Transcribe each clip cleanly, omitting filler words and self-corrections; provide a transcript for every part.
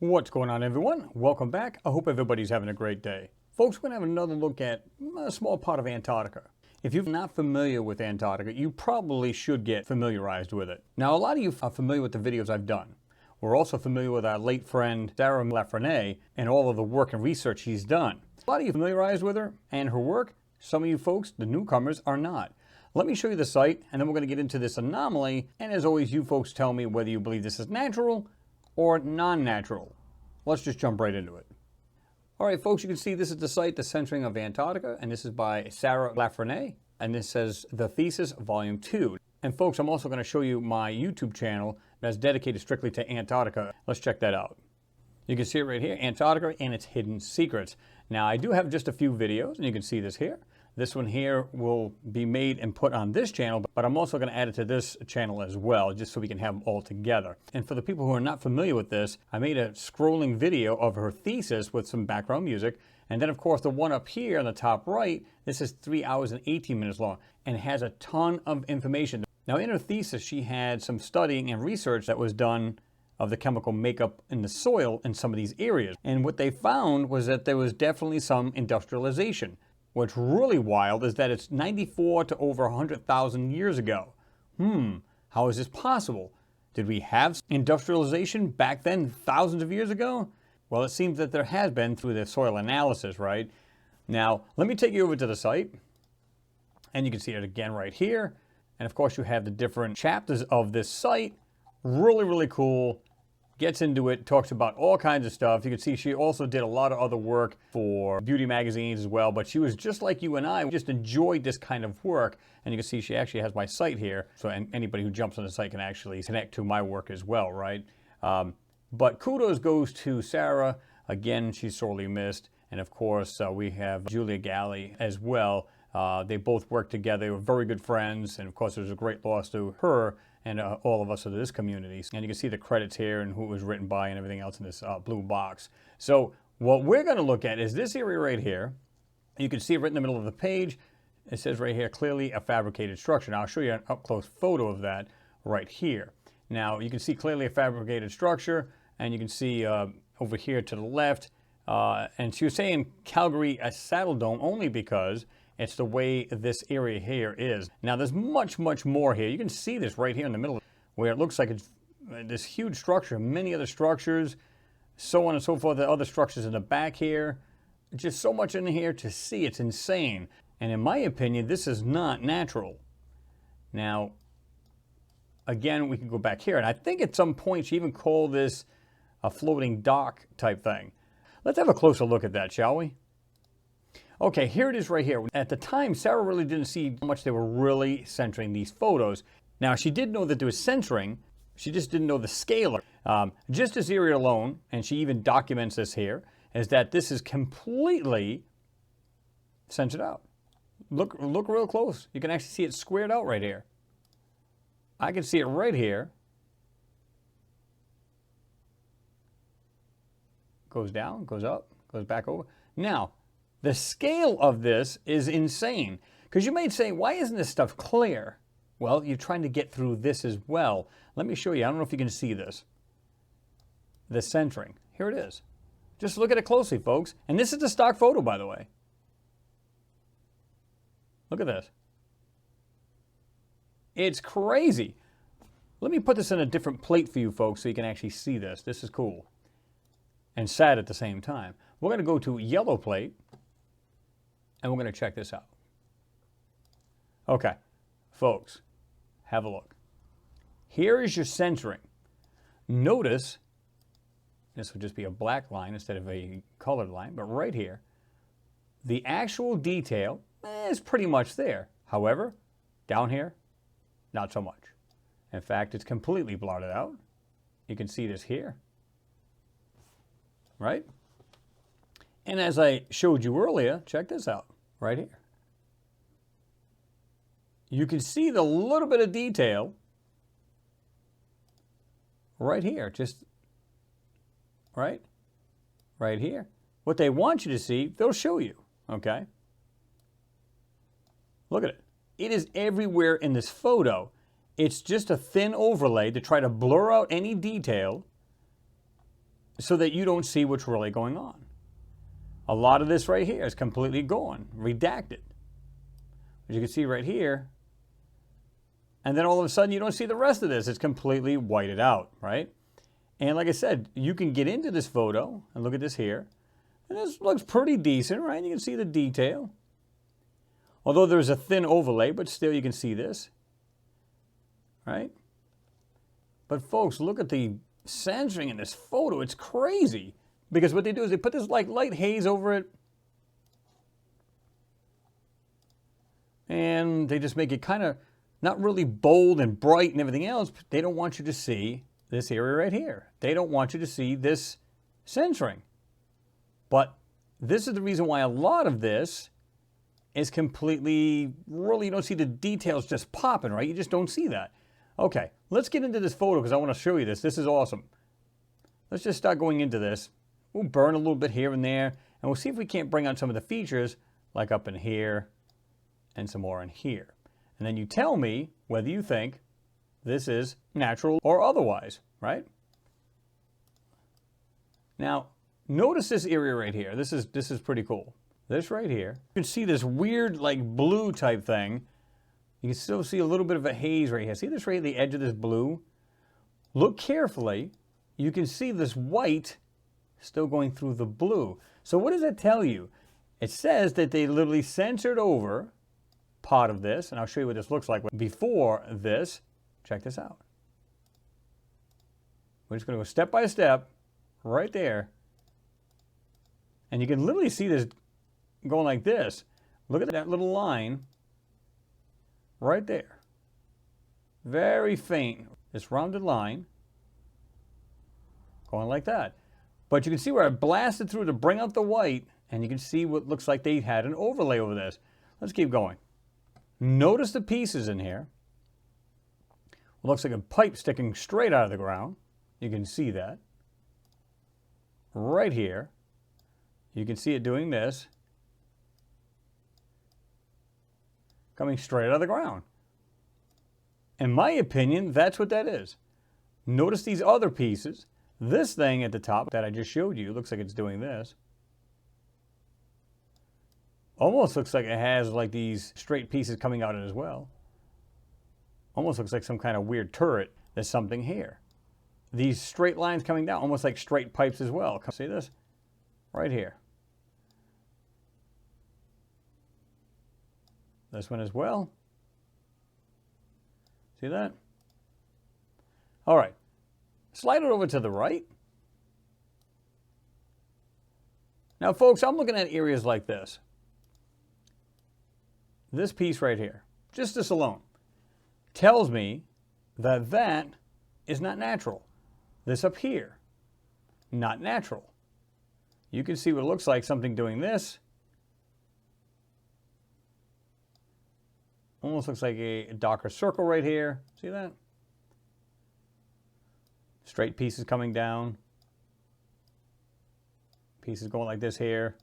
What's going on, everyone? Welcome back. I hope everybody's having a great day. Folks, we're going to have another look at a small part of Antarctica. If you're not familiar with Antarctica, you probably should get familiarized with it. Now, a lot of you are familiar with the videos I've done. We're also familiar with our late friend Sarah Lafreniere and all of the work and research she's done. A lot of you are familiarized with her and her work. Some of you folks, the newcomers, are not. Let me show you the site, and then we're going to get into this anomaly. And as always, you folks tell me whether you believe this is natural or non-natural. Let's just jump right into it. All right, folks, you can see this is the site, The Censoring of Antarctica, and this is by Sarah Lafreniere, and this says The Thesis, Volume 2. And folks, I'm also going to show you my YouTube channel that's dedicated strictly to Antarctica. Let's check that out. You can see it right here, Antarctica and its hidden secrets. Now, I do have just a few videos, and you can see this here. This one here will be made and put on this channel, but I'm also going to add it to this channel as well, just so we can have them all together. And for the people who are not familiar with this, I made a scrolling video of her thesis with some background music. And then, of course, the one up here on the top right, this is 3 hours and 18 minutes long and has a ton of information. Now, in her thesis, she had some studying and research that was done of the chemical makeup in the soil in some of these areas. And what they found was that there was definitely some industrialization. What's really wild is that it's 94 to over 100,000 years ago. How is this possible? Did we have industrialization back then, thousands of years ago? Well, it seems that there has been through the soil analysis, right? Now, let me take you over to the site, and you can see it again right here. And of course, you have the different chapters of this site. Really, really cool. Gets into it, talks about all kinds of stuff. You can see she also did a lot of other work for beauty magazines as well, but she was just like you and I, just enjoyed this kind of work. And you can see she actually has my site here, so anybody who jumps on the site can actually connect to my work as well, right? But kudos goes to Sarah. Again, she's sorely missed. And of course, we have Julia Galli as well. They both worked together. They were very good friends. And of course, it was a great loss to her and all of us in this community. And you can see the credits here and who it was written by and everything else in this blue box. So what we're going to look at is this area right here. You can see it right in the middle of the page. It says right here, clearly a fabricated structure. Now, I'll show you an up-close photo of that right here. Now, you can see clearly a fabricated structure, and you can see over here to the left, and she was saying Calgary a saddle dome only because it's the way this area here is. Now, there's much, much more here. You can see this right here in the middle where it looks like it's this huge structure, many other structures, so on and so forth. The other structures in the back here. Just so much in here to see. It's insane. And in my opinion, this is not natural. Now, again, we can go back here. And I think at some point she even called this a floating dock type thing. Let's have a closer look at that, shall we? Okay, here it is right here. At the time, Sarah really didn't see how much they were really censoring these photos. Now, she did know that there was censoring. She just didn't know the scale. Just this area alone, and she even documents this here, is that this is completely censored out. Look real close. You can actually see it squared out right here. I can see it right here. Goes down, goes up, goes back over. Now, the scale of this is insane, because you might say, why isn't this stuff clear? Well, you're trying to get through this as well. Let me show you. I don't know if you can see this. The censoring. Here it is. Just look at it closely, folks. And this is the stock photo, by the way. Look at this. It's crazy. Let me put this in a different plate for you folks so you can actually see this. This is cool and sad at the same time. We're going to go to yellow plate. And we're going to check this out. Okay, folks, have a look. Here is your censoring. Notice, this would just be a black line instead of a colored line, but right here, the actual detail is pretty much there. However, down here, not so much. In fact, it's completely blotted out. You can see this here, right? And as I showed you earlier, check this out. Right here. You can see the little bit of detail right here, just right here. What they want you to see, they'll show you, okay? Look at it. It is everywhere in this photo. It's just a thin overlay to try to blur out any detail so that you don't see what's really going on. A lot of this right here is completely gone, redacted. As you can see right here, and then all of a sudden you don't see the rest of this. It's completely whited out, right? And like I said, you can get into this photo and look at this here. And this looks pretty decent, right? You can see the detail. Although there's a thin overlay, but still you can see this, right? But folks, look at the censoring in this photo. It's crazy. Because what they do is they put this like light haze over it. And they just make it kind of not really bold and bright and everything else. They don't want you to see this area right here. They don't want you to see this censoring. But this is the reason why a lot of this is completely, really, you don't see the details just popping, right? You just don't see that. Okay, let's get into this photo because I want to show you this. This is awesome. Let's just start going into this. We'll burn a little bit here and there, and we'll see if we can't bring out some of the features, like up in here and some more in here. And then you tell me whether you think this is natural or otherwise, right? Now, notice this area right here. This is pretty cool. This right here. You can see this weird like blue type thing. You can still see a little bit of a haze right here. See this right at the edge of this blue? Look carefully. You can see this white still going through the blue. So what does that tell you? It says that they literally censored over part of this, and I'll show you what this looks like before this. Check this out. We're just going to go step by step right there. And you can literally see this going like this. Look at that little line right there. Very faint. This rounded line going like that. But you can see where I blasted through to bring out the white, and you can see what looks like they had an overlay over this. Let's keep going. Notice the pieces in here. It looks like a pipe sticking straight out of the ground. You can see that. Right here. You can see it doing this. Coming straight out of the ground. In my opinion, that's what that is. Notice these other pieces. This thing at the top that I just showed you looks like it's doing this. Almost looks like it has like these straight pieces coming out as well. Almost looks like some kind of weird turret. There's something here. These straight lines coming down, almost like straight pipes as well. See this? Right here. This one as well. See that? All right. Slide it over to the right. Now, folks, I'm looking at areas like this. This piece right here, just this alone, tells me that that is not natural. This up here, not natural. You can see what it looks like, something doing this. Almost looks like a darker circle right here. See that? Straight pieces coming down. Pieces going like this here.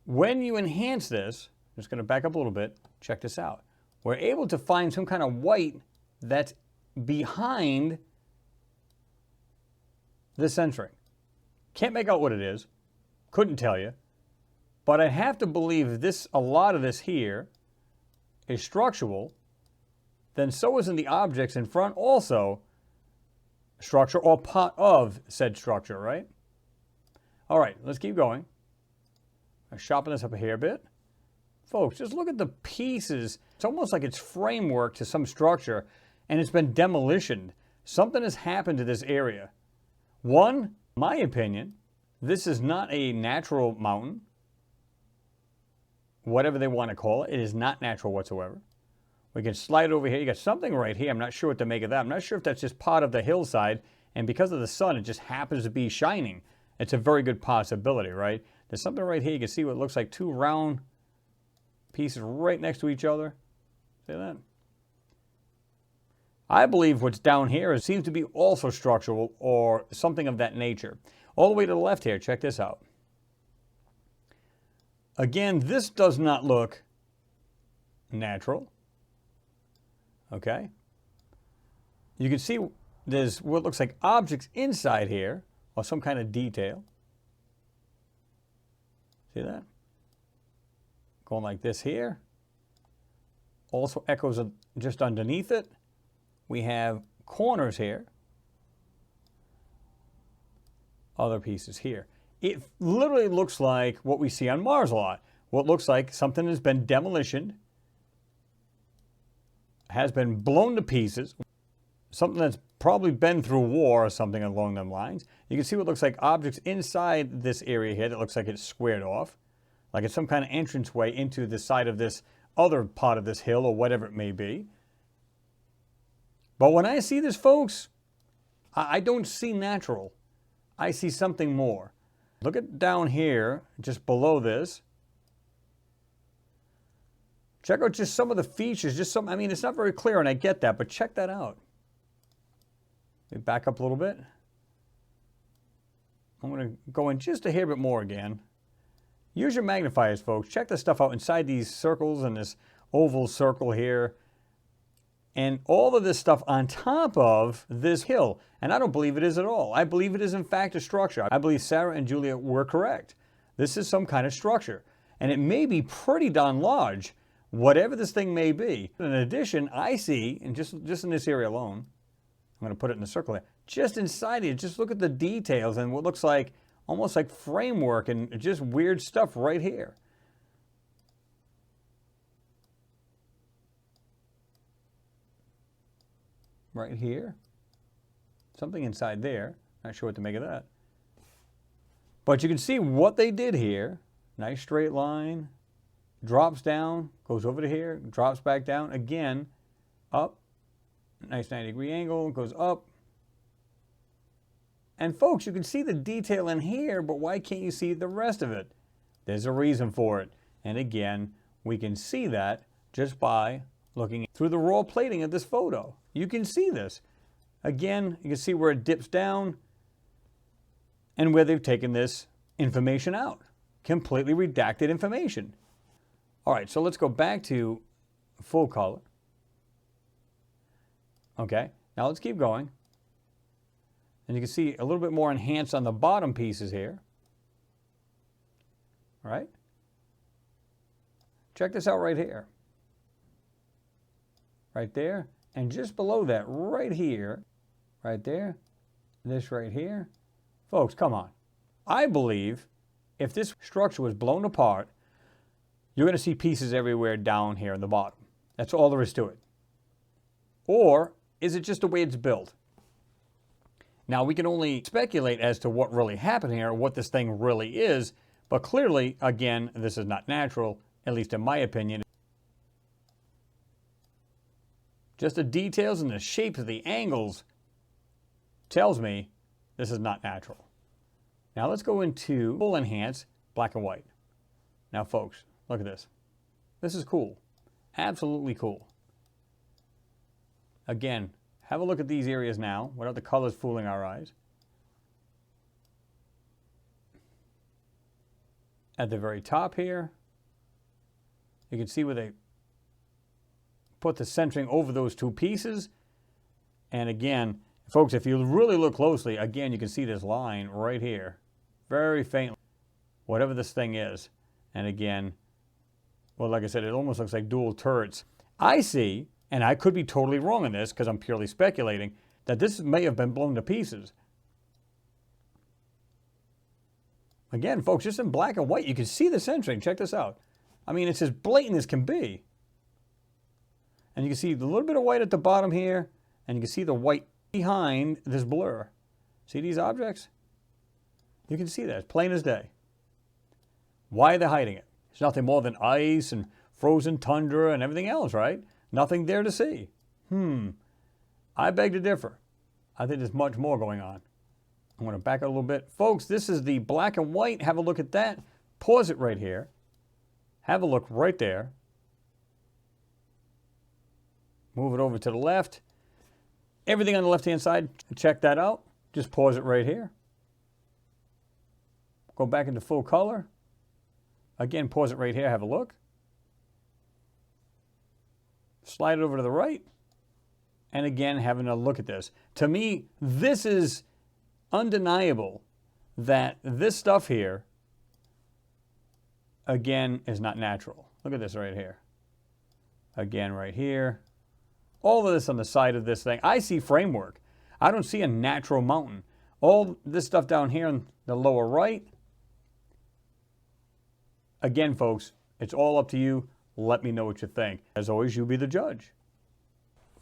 When you enhance this, I'm just going to back up a little bit. Check this out. We're able to find some kind of white that's behind the censoring. Can't make out what it is. Couldn't tell you. But I have to believe this, a lot of this here is structural. Then so isn't the objects in front also structure or part of said structure, right? All right, let's keep going. I'll sharpen this up here a bit. Folks, just look at the pieces. It's almost like it's framework to some structure, and it's been demolitioned. Something has happened to this area. One, my opinion, this is not a natural mountain. Whatever they want to call it, it is not natural whatsoever. We can slide over here. You got something right here. I'm not sure what to make of that. I'm not sure if that's just part of the hillside, and because of the sun, it just happens to be shining. It's a very good possibility, right? There's something right here. You can see what looks like two round pieces right next to each other. See that? I believe what's down here seems to be also structural or something of that nature. All the way to the left here, check this out. Again, this does not look natural. Okay? You can see there's what looks like objects inside here, or some kind of detail. See that? Going like this here. Also echoes just underneath it. We have corners here. Other pieces here. It literally looks like what we see on Mars a lot. What looks like something has been demolitioned, has been blown to pieces, something that's probably been through war or something along them lines. You can see what looks like objects inside this area here that looks like it's squared off, like it's some kind of entranceway into the side of this other part of this hill or whatever it may be. But when I see this, folks, I don't see natural. I see something more. Look at down here, just below this. Check out just some of the features, just some, I mean, it's not very clear and I get that, but check that out. Let me back up a little bit. I'm going to go in just a hair bit more again. Use your magnifiers, folks. Check this stuff out inside these circles and this oval circle here. And all of this stuff on top of this hill. And I don't believe it is at all. I believe it is in fact a structure. I believe Sarah and Julia were correct. This is some kind of structure. And it may be pretty darn large, whatever this thing may be. In addition, I see, and just in this area alone, I'm going to put it in the circle here, just inside it, just look at the details and what looks like almost like framework and just weird stuff right here. Right here. Something inside there. Not sure what to make of that. But you can see what they did here. Nice straight line. Drops down. Goes over to here. Drops back down. Again. Up. Nice 90-degree angle. Goes up. And folks, you can see the detail in here, but why can't you see the rest of it? There's a reason for it. And again, we can see that just by looking through the raw plating of this photo. You can see this. Again, you can see where it dips down and where they've taken this information out. Completely redacted information. All right, so let's go back to full color. Okay, now let's keep going. And you can see a little bit more enhanced on the bottom pieces here. All right. Check this out right here. Right there. And just below that, right here, right there, this right here. Folks, come on. I believe if this structure was blown apart, you're going to see pieces everywhere down here in the bottom. That's all there is to it. Or is it just the way it's built? Now, we can only speculate as to what really happened here, what this thing really is, but clearly, again, this is not natural, at least in my opinion. Just the details and the shapes of the angles tells me this is not natural. Now let's go into full enhance, black and white. Now folks, look at this. This is cool. Absolutely cool. Again, have a look at these areas now without the colors fooling our eyes. At the very top here, you can see where they put the centering over those two pieces. And again, folks, if you really look closely, again, you can see this line right here. Very faintly, whatever this thing is. And again, well, like I said, it almost looks like dual turrets. I see, and I could be totally wrong on this because I'm purely speculating, that this may have been blown to pieces. Again, folks, just in black and white, you can see the centering. Check this out. I mean, it's as blatant as can be. And you can see a little bit of white at the bottom here, and you can see the white behind this blur. See these objects? You can see that. It's plain as day. Why are they hiding it? It's nothing more than ice and frozen tundra and everything else, right? Nothing there to see. I beg to differ. I think there's much more going on. I'm going to back up a little bit. Folks, this is the black and white. Have a look at that. Pause it right here. Have a look right there. Move it over to the left. Everything on the left-hand side, check that out. Just pause it right here. Go back into full color. Again, pause it right here. Have a look. Slide it over to the right. and again having a look at this. To me, this is undeniable that this stuff here, again, is not natural. Look at this right here. Again, right here. All of this on the side of this thing. I see framework. I don't see a natural mountain. All this stuff down here in the lower right. Again, folks, it's all up to you. Let me know what you think. As always, you be the judge.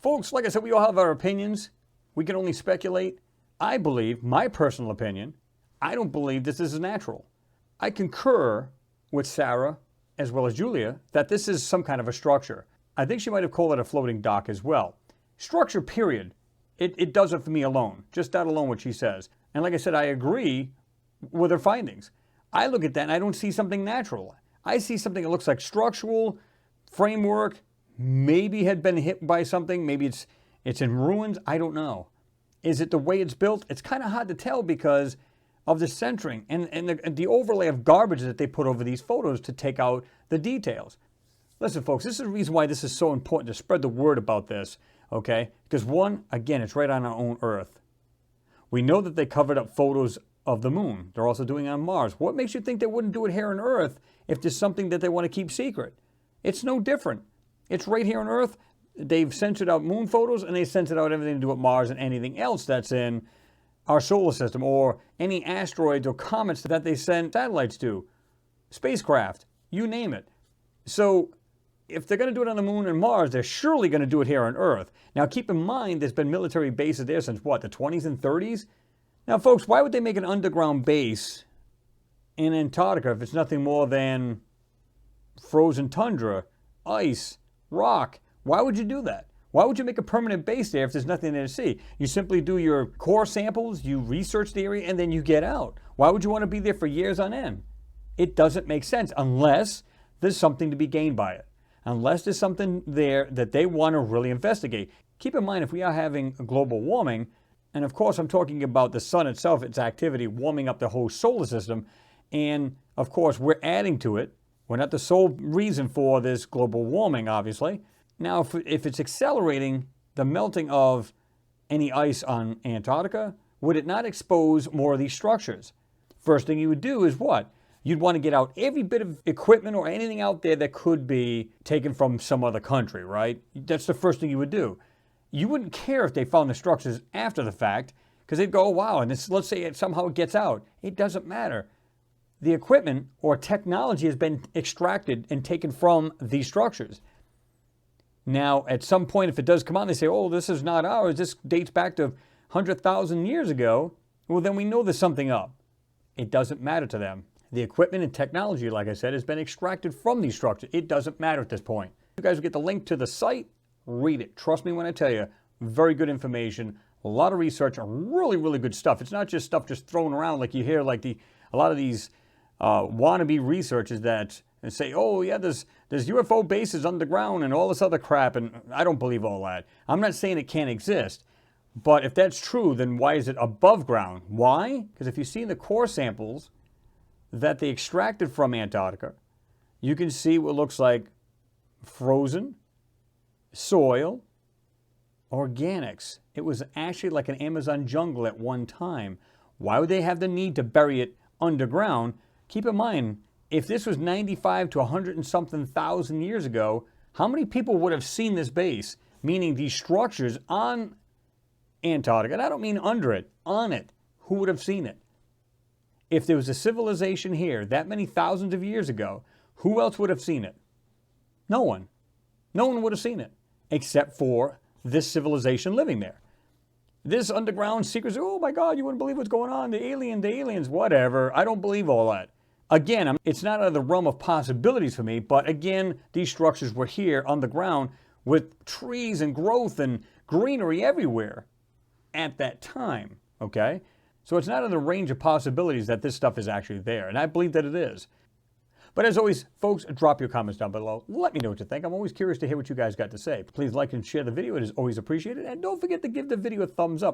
Folks, like I said, we all have our opinions. We can only speculate. I believe, my personal opinion, I don't believe this is natural. I concur with Sarah, as well as Julia, that this is some kind of a structure. I think she might have called it a floating dock as well. Structure, period. It does it for me alone. Just that alone, what she says. And like I said, I agree with her findings. I look at that and I don't see something natural. I see something that looks like structural, framework, maybe had been hit by something, maybe it's in ruins, I don't know. Is it the way it's built? It's kind of hard to tell because of the centering and the overlay of garbage that they put over these photos to take out the details. Listen, folks, this is the reason why this is so important to spread the word about this, okay? Because one, again, it's right on our own Earth. We know that they covered up photos of the moon. They're also doing it on Mars. What makes you think they wouldn't do it here on Earth if there's something that they want to keep secret? It's no different. It's right here on Earth. They've censored out moon photos and they censored out everything to do with Mars and anything else that's in our solar system or any asteroids or comets that they send satellites to, spacecraft, you name it. So if they're going to do it on the moon and Mars, they're surely going to do it here on Earth. Now keep in mind there's been military bases there since what, the 20s and 30s? Now folks, why would they make an underground base in Antarctica if it's nothing more than frozen tundra, ice, rock? Why would you do that? Why would you make a permanent base there if there's nothing there to see? You simply do your core samples, you research the area, and then you get out. Why would you want to be there for years on end? It doesn't make sense unless there's something to be gained by it. Unless there's something there that they want to really investigate. Keep in mind, if we are having global warming, and of course I'm talking about the sun itself, its activity warming up the whole solar system, and of course we're adding to it. We're not the sole reason for this global warming, obviously. Now, if it's accelerating the melting of any ice on Antarctica, would it not expose more of these structures? First thing you would do is what? You'd want to get out every bit of equipment or anything out there that could be taken from some other country, right? That's the first thing you would do. You wouldn't care if they found the structures after the fact, because they'd go, oh, wow, and let's say somehow it gets out. It doesn't matter. The equipment or technology has been extracted and taken from these structures. Now, at some point, if it does come out and they say, oh, this is not ours, this dates back to 100,000 years ago, well, then we know there's something up. It doesn't matter to them. The equipment and technology, like I said, has been extracted from these structures. It doesn't matter at this point. You guys will get the link to the site. Read it. Trust me when I tell you, very good information, a lot of research, really, really good stuff. It's not just stuff just thrown around like you hear like a lot of these wannabe researchers that say, oh, yeah, there's UFO bases underground and all this other crap, and I don't believe all that. I'm not saying it can't exist, but if that's true, then why is it above ground? Why? Because if you see in the core samples that they extracted from Antarctica, you can see what looks like frozen soil, organics. It was actually like an Amazon jungle at one time. Why would they have the need to bury it underground? Keep in mind, if this was 95 to 100 and something thousand years ago, how many people would have seen this base? Meaning these structures on Antarctica, and I don't mean under it, on it. Who would have seen it? If there was a civilization here that many thousands of years ago, who else would have seen it? No one. No one would have seen it, except for this civilization living there. This underground secrets, oh my God, you wouldn't believe what's going on, the aliens, whatever. I don't believe all that. Again, it's not out of the realm of possibilities for me, but again, these structures were here on the ground with trees and growth and greenery everywhere at that time, okay? So it's not in the range of possibilities that this stuff is actually there, and I believe that it is. But as always, folks, drop your comments down below. Let me know what you think. I'm always curious to hear what you guys got to say. Please like and share the video. It is always appreciated. And don't forget to give the video a thumbs up.